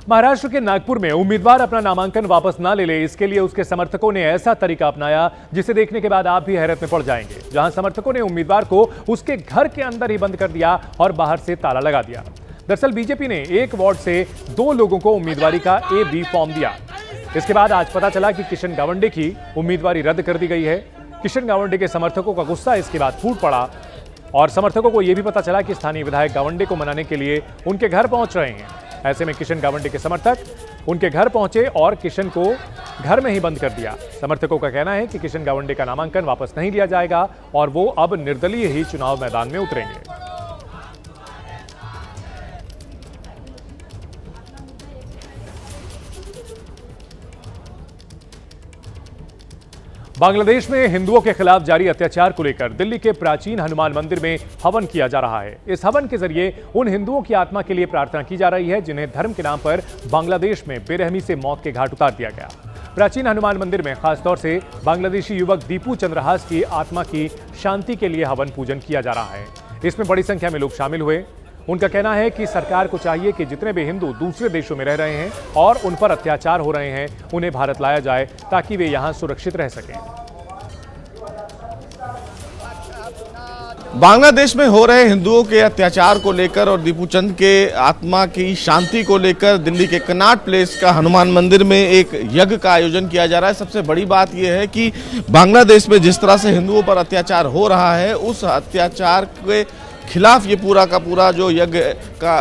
महाराष्ट्र के नागपुर में उम्मीदवार अपना नामांकन वापस ना ले ले, इसके लिए उसके समर्थकों ने ऐसा तरीका अपनाया जिसे देखने के बाद आप भी हैरत में पड़ जाएंगे। जहां समर्थकों ने उम्मीदवार को उसके घर के अंदर ही बंद कर दिया और बाहर से ताला लगा दिया। दरअसल बीजेपी ने एक वार्ड से 2 लोगों को उम्मीदवारी का A-B फॉर्म दिया। इसके बाद आज पता चला कि किशन गावंडे की उम्मीदवारी रद्द कर दी गई है। किशन गावंडे के समर्थकों का गुस्सा इसके बाद फूट पड़ा और समर्थकों को यह भी पता चला कि स्थानीय विधायक गावंडे को मनाने के लिए उनके घर पहुंच रहे हैं। ऐसे में किशन गावंडे के समर्थक उनके घर पहुंचे और किशन को घर में ही बंद कर दिया। समर्थकों का कहना है कि किशन गावंडे का नामांकन वापस नहीं लिया जाएगा और वो अब निर्दलीय ही चुनाव मैदान में उतरेंगे। बांग्लादेश में हिंदुओं के खिलाफ जारी अत्याचार को लेकर दिल्ली के प्राचीन हनुमान मंदिर में हवन किया जा रहा है। इस हवन के जरिए उन हिंदुओं की आत्मा के लिए प्रार्थना की जा रही है जिन्हें धर्म के नाम पर बांग्लादेश में बेरहमी से मौत के घाट उतार दिया गया। प्राचीन हनुमान मंदिर में खासतौर से बांग्लादेशी युवक दीपू चंद्रहास की आत्मा की शांति के लिए हवन पूजन किया जा रहा है। इसमें बड़ी संख्या में लोग शामिल हुए। उनका कहना है कि सरकार को चाहिए कि जितने भी हिंदू दूसरे देशों में रह रहे हैं और उन पर अत्याचार हो रहे हैं उन्हें भारत लाया जाए ताकि वे यहां सुरक्षित रह सकें। बांग्लादेश में हो रहे हिंदुओं के अत्याचार को लेकर और दीपू चंद के आत्मा की शांति को लेकर दिल्ली के कनॉट प्लेस का हनुमान मंदिर में एक यज्ञ का आयोजन किया जा रहा है। सबसे बड़ी बात यह है कि बांग्लादेश में जिस तरह से हिंदुओं पर अत्याचार हो रहा है उस अत्याचार के खिलाफ ये पूरा का पूरा जो यज्ञ का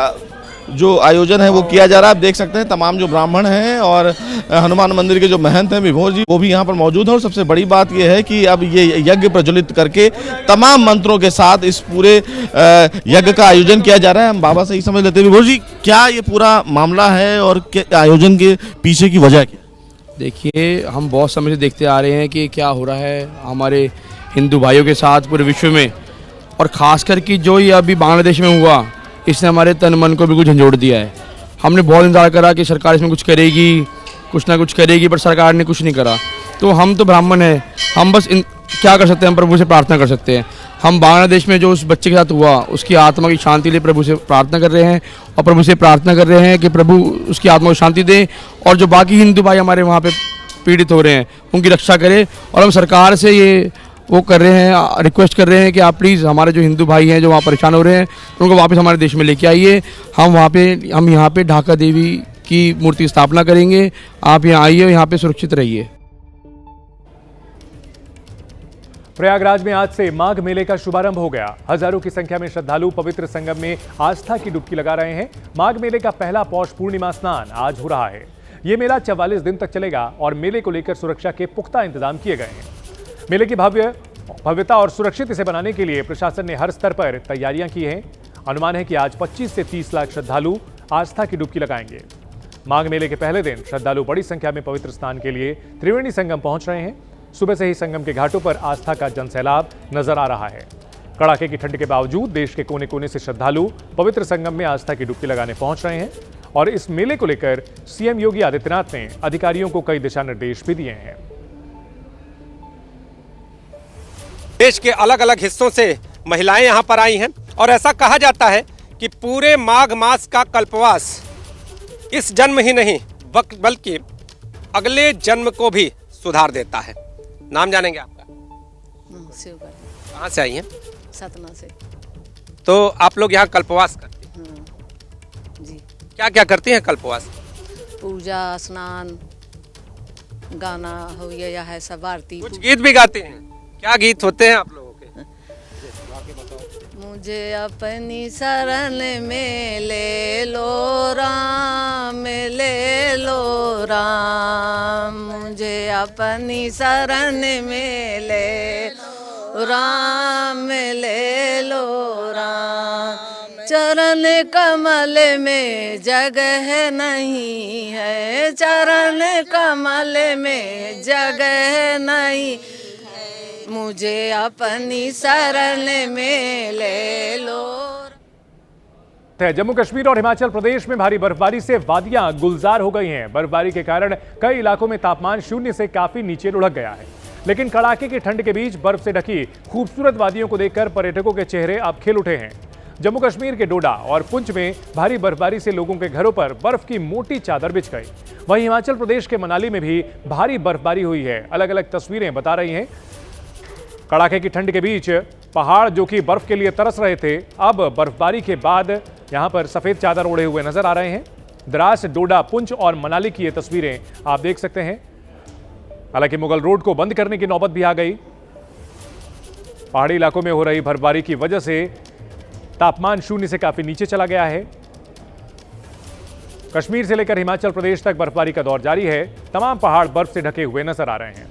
जो आयोजन है वो किया जा रहा है। आप देख सकते हैं तमाम जो ब्राह्मण हैं और हनुमान मंदिर के जो महंत हैं विभोर जी वो भी यहाँ पर मौजूद हैं। और सबसे बड़ी बात यह है कि अब ये यज्ञ प्रज्वलित करके तमाम मंत्रों के साथ इस पूरे यज्ञ का आयोजन किया जा रहा है। हम बाबा से ही समझ लेते हैं। विभोर जी, क्या ये पूरा मामला है और आयोजन के पीछे की वजह क्या? देखिए, हम बहुत समय से देखते आ रहे हैं कि क्या हो रहा है हमारे हिंदू भाइयों के साथ पूरे विश्व में, और खासकर कि जो ये अभी बांग्लादेश में हुआ इसने हमारे तन मन को बिल्कुल झंझोड़ दिया है। हमने बहुत इंतजार करा कि सरकार इसमें कुछ करेगी, कुछ ना कुछ करेगी, पर सरकार ने कुछ नहीं करा। तो हम तो ब्राह्मण हैं, हम बस क्या कर सकते हैं, हम प्रभु से प्रार्थना कर सकते हैं। हम बांग्लादेश में जो उस बच्चे के साथ हुआ उसकी आत्मा की शांति के लिए प्रभु से प्रार्थना कर रहे हैं और प्रभु से प्रार्थना कर रहे हैं कि प्रभु उसकी आत्मा को शांति दे और जो बाकी हिंदू भाई हमारे वहाँ पर पीड़ित हो रहे हैं उनकी रक्षा करे। और हम सरकार से ये वो कर रहे हैं, रिक्वेस्ट कर रहे हैं कि आप प्लीज़ हमारे जो हिंदू भाई हैं जो वहाँ परेशान हो रहे हैं उनको वापस हमारे देश में लेके आइए। हम यहाँ पे ढाका देवी की मूर्ति स्थापना करेंगे। आप यहाँ आइए, यहाँ पे सुरक्षित रहिए। प्रयागराज में आज से माघ मेले का शुभारंभ हो गया। हजारों की संख्या में श्रद्धालु पवित्र संगम में आस्था की डुबकी लगा रहे हैं। माघ मेले का पहला पौष पूर्णिमा स्नान आज हो रहा है। ये मेला 44 दिन तक चलेगा और मेले को लेकर सुरक्षा के पुख्ता इंतजाम किए गए हैं। मेले की भव्यता और सुरक्षित इसे बनाने के लिए प्रशासन ने हर स्तर पर तैयारियां की हैं। अनुमान है कि आज 25 से 30 लाख श्रद्धालु आस्था की डुबकी लगाएंगे। माघ मेले के पहले दिन श्रद्धालु बड़ी संख्या में पवित्र स्नान के लिए त्रिवेणी संगम पहुंच रहे हैं। सुबह से ही संगम के घाटों पर आस्था का जनसैलाब नजर आ रहा है। कड़ाके की ठंड के बावजूद देश के कोने कोने से श्रद्धालु पवित्र संगम में आस्था की डुबकी लगाने पहुंच रहे हैं और इस मेले को लेकर सीएम योगी आदित्यनाथ ने अधिकारियों को कई दिशा निर्देश भी दिए हैं। देश के अलग अलग हिस्सों से महिलाएं यहां पर आई हैं और ऐसा कहा जाता है कि पूरे माघ मास का कल्पवास इस जन्म ही नहीं बल्कि अगले जन्म को भी सुधार देता है। नाम जानेंगे आपका? कहाँ से आई हैं? सतना से। तो आप लोग यहाँ कल्पवास करती हैं? जी। क्या क्या करती हैं कल्पवास? पूजा, स्नान, गाना हो या है सब, आरती। कुछ गीत भी गाती हैं? क्या गीत होते हैं आप लोगों के? मुझे अपनी शरण में ले लो राम, ले लो राम, मुझे अपनी शरण में ले लो राम, ले लो राम, चरण कमल में जगह नहीं है, चरण कमल में जगह नहीं, मुझे अपनी शरण में ले लो। जम्मू कश्मीर और हिमाचल प्रदेश में भारी बर्फबारी से वादियां गुलजार हो गई हैं। बर्फबारी के कारण कई इलाकों में तापमान शून्य से काफी नीचे लुढ़क गया है, लेकिन कड़ाके की ठंड के बीच बर्फ से ढकी खूबसूरत वादियों को देखकर पर्यटकों के चेहरे अब खिल उठे हैं। जम्मू कश्मीर के डोडा और पुंछ में भारी बर्फबारी से लोगों के घरों पर बर्फ की मोटी चादर बिछ गई। वहीं हिमाचल प्रदेश के मनाली में भी भारी बर्फबारी हुई है। अलग अलग तस्वीरें बता रही हैं। कड़ाके की ठंड के बीच पहाड़ जो कि बर्फ के लिए तरस रहे थे, अब बर्फबारी के बाद यहां पर सफेद चादर ओढ़े हुए नजर आ रहे हैं। द्रास, डोडा, पुंछ और मनाली की ये तस्वीरें आप देख सकते हैं। हालांकि मुगल रोड को बंद करने की नौबत भी आ गई। पहाड़ी इलाकों में हो रही बर्फबारी की वजह से तापमान शून्य से काफी नीचे चला गया है। कश्मीर से लेकर हिमाचल प्रदेश तक बर्फबारी का दौर जारी है। तमाम पहाड़ बर्फ से ढके हुए नजर आ रहे हैं।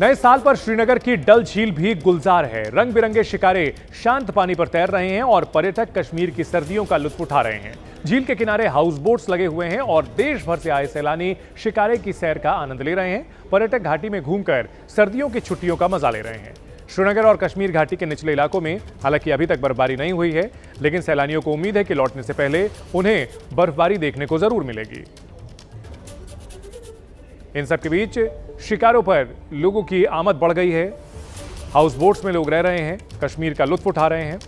नए साल पर श्रीनगर की डल झील भी गुलजार है। रंग बिरंगे शिकारे शांत पानी पर तैर रहे हैं और पर्यटक कश्मीर की सर्दियों का लुत्फ उठा रहे हैं। झील के किनारे हाउस बोट्स लगे हुए हैं और देश भर से आए सैलानी शिकारे की सैर का आनंद ले रहे हैं। पर्यटक घाटी में घूमकर सर्दियों की छुट्टियों का मजा ले रहे हैं। श्रीनगर और कश्मीर घाटी के निचले इलाकों में हालांकि अभी तक बर्फबारी नहीं हुई है, लेकिन सैलानियों को उम्मीद है कि लौटने से पहले उन्हें बर्फबारी देखने को जरूर मिलेगी। इन सब के बीच शिकारों पर लोगों की आमद बढ़ गई है। हाउस बोट्स में लोग रह रहे हैं, कश्मीर का लुत्फ उठा रहे हैं।